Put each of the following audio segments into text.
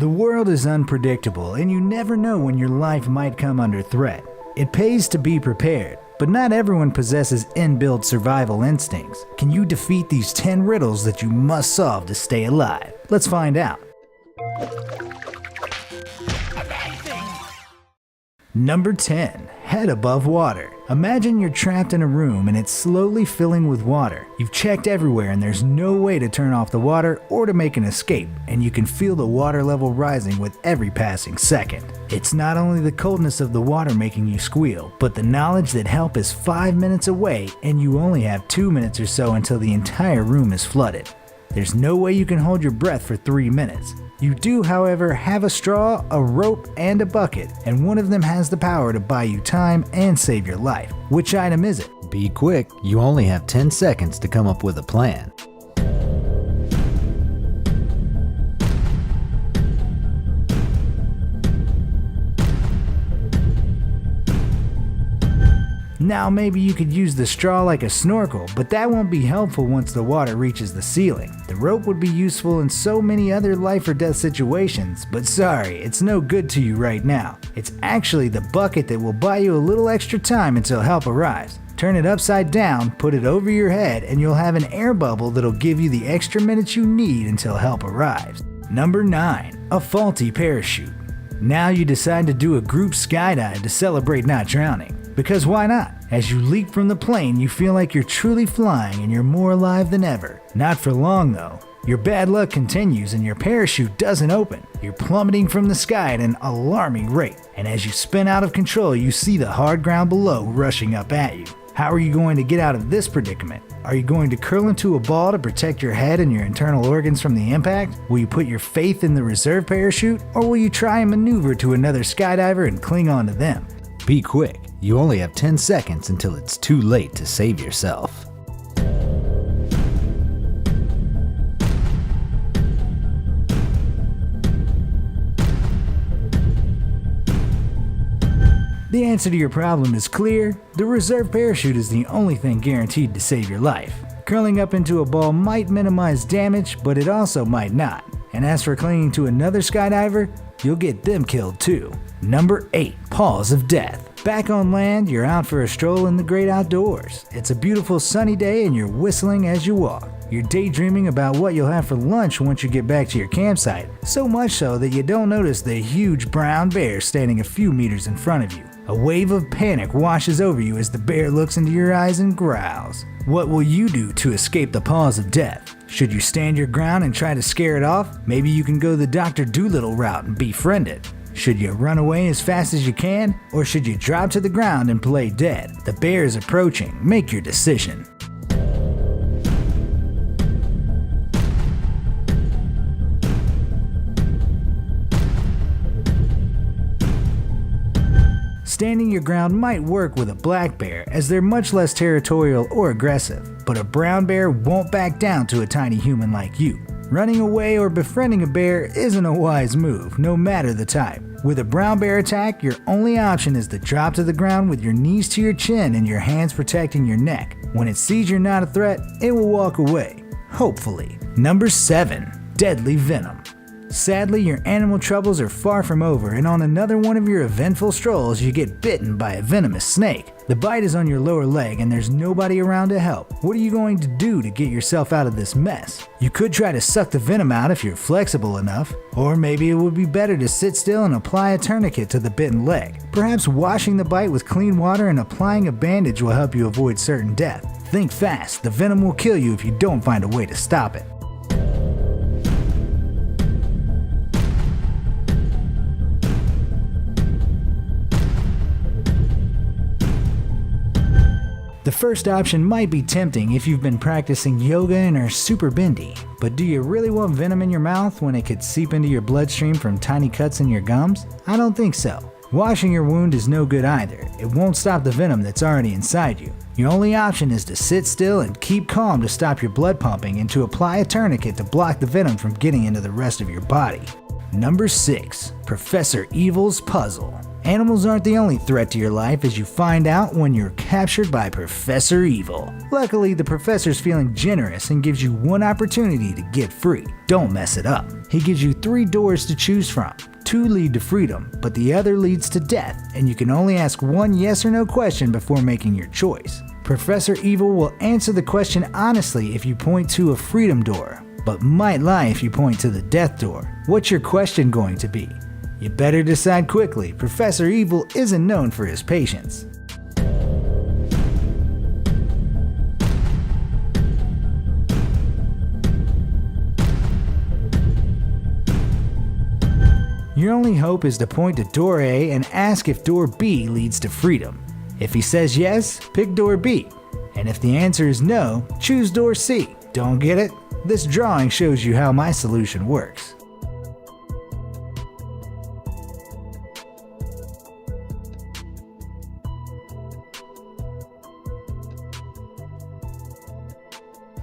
The world is unpredictable and you never know when your life might come under threat. It pays to be prepared, but not everyone possesses inbuilt survival instincts. Can you defeat these 10 riddles that you must solve to stay alive? Let's find out. Number 10. Head above water. Imagine you're trapped in a room and it's slowly filling with water. You've checked everywhere and there's no way to turn off the water or to make an escape, and you can feel the water level rising with every passing second. It's not only the coldness of the water making you squeal, but the knowledge that help is 5 minutes away and you only have 2 minutes or so until the entire room is flooded. There's no way you can hold your breath for 3 minutes. You do, however, have a straw, a rope, and a bucket, and one of them has the power to buy you time and save your life. Which item is it? Be quick, you only have 10 seconds to come up with a plan. Now maybe you could use the straw like a snorkel, but that won't be helpful once the water reaches the ceiling. The rope would be useful in so many other life or death situations, but sorry, it's no good to you right now. It's actually the bucket that will buy you a little extra time until help arrives. Turn it upside down, put it over your head, and you'll have an air bubble that'll give you the extra minutes you need until help arrives. Number 9. A faulty parachute. Now you decide to do a group skydive to celebrate not drowning. Because why not? As you leap from the plane, you feel like you're truly flying and you're more alive than ever. Not for long though. Your bad luck continues and your parachute doesn't open. You're plummeting from the sky at an alarming rate, and as you spin out of control, you see the hard ground below rushing up at you. How are you going to get out of this predicament? Are you going to curl into a ball to protect your head and your internal organs from the impact? Will you put your faith in the reserve parachute? Or will you try and maneuver to another skydiver and cling on to them? Be quick. You only have 10 seconds until it's too late to save yourself. The answer to your problem is clear. The reserve parachute is the only thing guaranteed to save your life. Curling up into a ball might minimize damage, but it also might not. And as for clinging to another skydiver, you'll get them killed too. Number 8. Paws of Death. Back on land, you're out for a stroll in the great outdoors. It's a beautiful sunny day and you're whistling as you walk. You're daydreaming about what you'll have for lunch once you get back to your campsite, so much so that you don't notice the huge brown bear standing a few meters in front of you. A wave of panic washes over you as the bear looks into your eyes and growls. What will you do to escape the paws of death? Should you stand your ground and try to scare it off? Maybe you can go the Dr. Dolittle route and befriend it. Should you run away as fast as you can, or should you drop to the ground and play dead? The bear is approaching. Make your decision. Standing your ground might work with a black bear, as they're much less territorial or aggressive, but a brown bear won't back down to a tiny human like you. Running away or befriending a bear isn't a wise move, no matter the type. With a brown bear attack, your only option is to drop to the ground with your knees to your chin and your hands protecting your neck. When it sees you're not a threat, it will walk away. Hopefully. Number 7. Deadly venom. Sadly, your animal troubles are far from over, and on another one of your eventful strolls, you get bitten by a venomous snake. The bite is on your lower leg and there's nobody around to help. What are you going to do to get yourself out of this mess? You could try to suck the venom out if you're flexible enough, or maybe it would be better to sit still and apply a tourniquet to the bitten leg. Perhaps washing the bite with clean water and applying a bandage will help you avoid certain death. Think fast, the venom will kill you if you don't find a way to stop it. The first option might be tempting if you've been practicing yoga and are super bendy, but do you really want venom in your mouth when it could seep into your bloodstream from tiny cuts in your gums? I don't think so. Washing your wound is no good either. It won't stop the venom that's already inside you. Your only option is to sit still and keep calm to stop your blood pumping, and to apply a tourniquet to block the venom from getting into the rest of your body. Number 6. Professor Evil's Puzzle. Animals aren't the only threat to your life, as you find out when you're captured by Professor Evil. Luckily, the professor's feeling generous and gives you one opportunity to get free. Don't mess it up. He gives you 3 doors to choose from. 2 lead to freedom, but the other leads to death, and you can only ask one yes or no question before making your choice. Professor Evil will answer the question honestly if you point to a freedom door, but might lie if you point to the death door. What's your question going to be? You better decide quickly. Professor Evil isn't known for his patience. Your only hope is to point to door A and ask if door B leads to freedom. If he says yes, pick door B. And if the answer is no, choose door C. Don't get it? This drawing shows you how my solution works.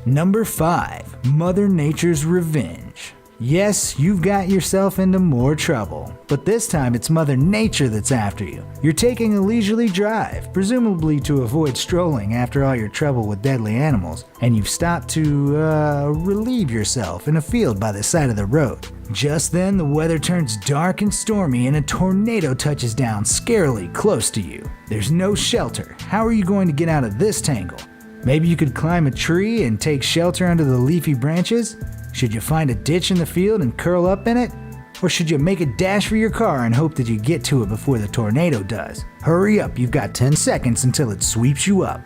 Number 5. Mother Nature's Revenge. Yes, you've got yourself into more trouble, but this time it's Mother Nature that's after you. You're taking a leisurely drive, presumably to avoid strolling after all your trouble with deadly animals, and you've stopped to, relieve yourself in a field by the side of the road. Just then, the weather turns dark and stormy and a tornado touches down scarily close to you. There's no shelter. How are you going to get out of this tangle? Maybe you could climb a tree and take shelter under the leafy branches? Should you find a ditch in the field and curl up in it? Or should you make a dash for your car and hope that you get to it before the tornado does? Hurry up, you've got 10 seconds until it sweeps you up.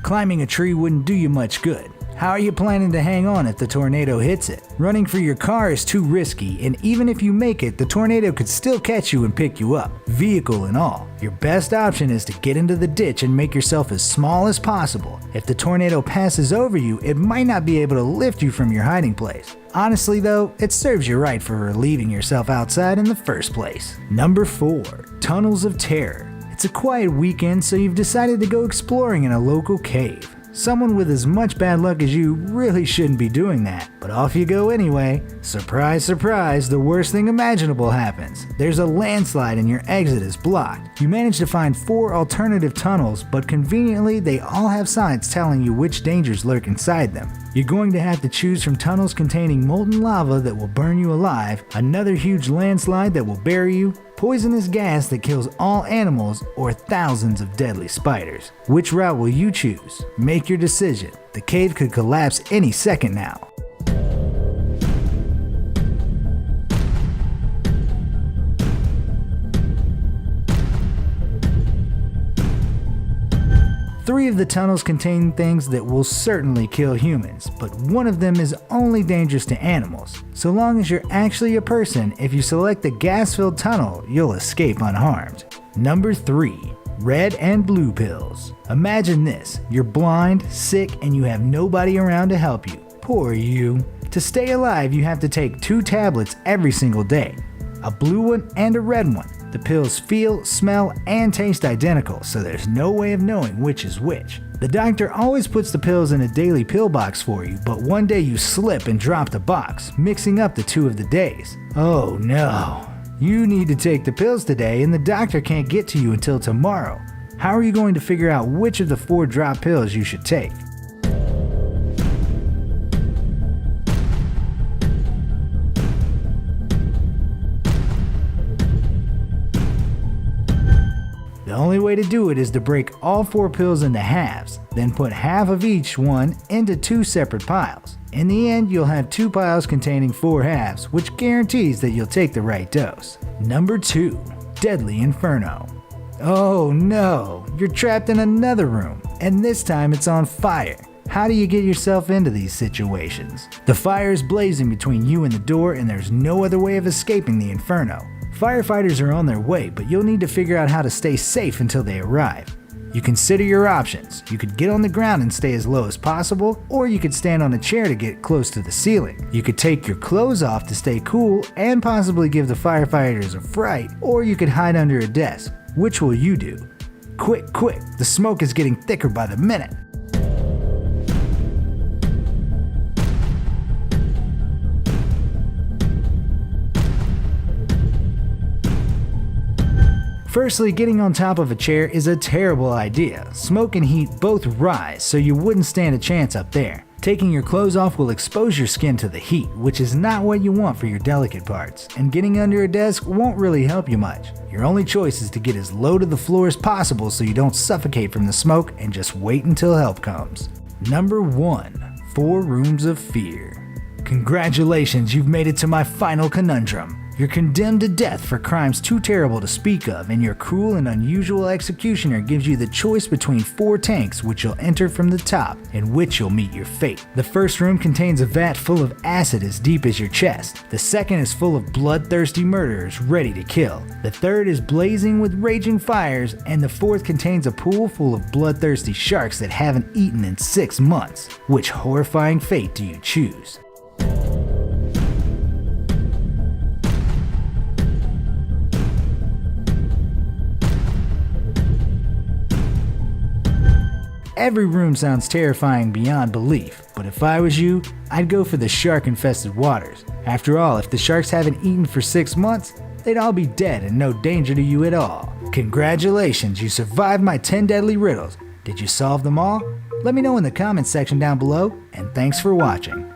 Climbing a tree wouldn't do you much good. How are you planning to hang on if the tornado hits it? Running for your car is too risky, and even if you make it, the tornado could still catch you and pick you up, vehicle and all. Your best option is to get into the ditch and make yourself as small as possible. If the tornado passes over you, it might not be able to lift you from your hiding place. Honestly though, it serves you right for relieving yourself outside in the first place. Number 4. Tunnels of Terror. It's a quiet weekend, so you've decided to go exploring in a local cave. Someone with as much bad luck as you really shouldn't be doing that, but off you go anyway. Surprise, surprise, the worst thing imaginable happens. There's a landslide and your exit is blocked. You manage to find 4 alternative tunnels, but conveniently they all have signs telling you which dangers lurk inside them. You're going to have to choose from tunnels containing molten lava that will burn you alive, another huge landslide that will bury you, poisonous gas that kills all animals, or thousands of deadly spiders. Which route will you choose? Make your decision. The cave could collapse any second now. Three of the tunnels contain things that will certainly kill humans, but one of them is only dangerous to animals. So long as you're actually a person, if you select the gas-filled tunnel, you'll escape unharmed. Number 3. Red and blue pills. Imagine this, you're blind, sick, and you have nobody around to help you. Poor you. To stay alive, you have to take 2 tablets every single day, a blue one and a red one. The pills feel, smell, and taste identical, so there's no way of knowing which is which. The doctor always puts the pills in a daily pill box for you, but one day you slip and drop the box, mixing up the 2 of the days. Oh no. You need to take the pills today and the doctor can't get to you until tomorrow. How are you going to figure out which of the 4 drop pills you should take? The only way to do it is to break all 4 pills into halves, then put half of each one into 2 separate piles. In the end, you'll have 2 piles containing 4 halves, which guarantees that you'll take the right dose. Number 2. Deadly Inferno. Oh no, you're trapped in another room, and this time it's on fire. How do you get yourself into these situations? The fire is blazing between you and the door, and there's no other way of escaping the inferno. Firefighters are on their way, but you'll need to figure out how to stay safe until they arrive. You consider your options. You could get on the ground and stay as low as possible, or you could stand on a chair to get close to the ceiling. You could take your clothes off to stay cool and possibly give the firefighters a fright, or you could hide under a desk. Which will you do? Quick, quick, the smoke is getting thicker by the minute. Firstly, getting on top of a chair is a terrible idea. Smoke and heat both rise, so you wouldn't stand a chance up there. Taking your clothes off will expose your skin to the heat, which is not what you want for your delicate parts, and getting under a desk won't really help you much. Your only choice is to get as low to the floor as possible so you don't suffocate from the smoke and just wait until help comes. Number 1. 4 Rooms of Fear. Congratulations, you've made it to my final conundrum. You're condemned to death for crimes too terrible to speak of, and your cruel and unusual executioner gives you the choice between 4 tanks which you'll enter from the top, in which you'll meet your fate. The first room contains a vat full of acid as deep as your chest. The second is full of bloodthirsty murderers ready to kill. The third is blazing with raging fires, and the fourth contains a pool full of bloodthirsty sharks that haven't eaten in 6 months. Which horrifying fate do you choose? Every room sounds terrifying beyond belief, but if I was you, I'd go for the shark-infested waters. After all, if the sharks haven't eaten for 6 months, they'd all be dead and no danger to you at all. Congratulations, you survived my 10 deadly riddles. Did you solve them all? Let me know in the comments section down below, and thanks for watching.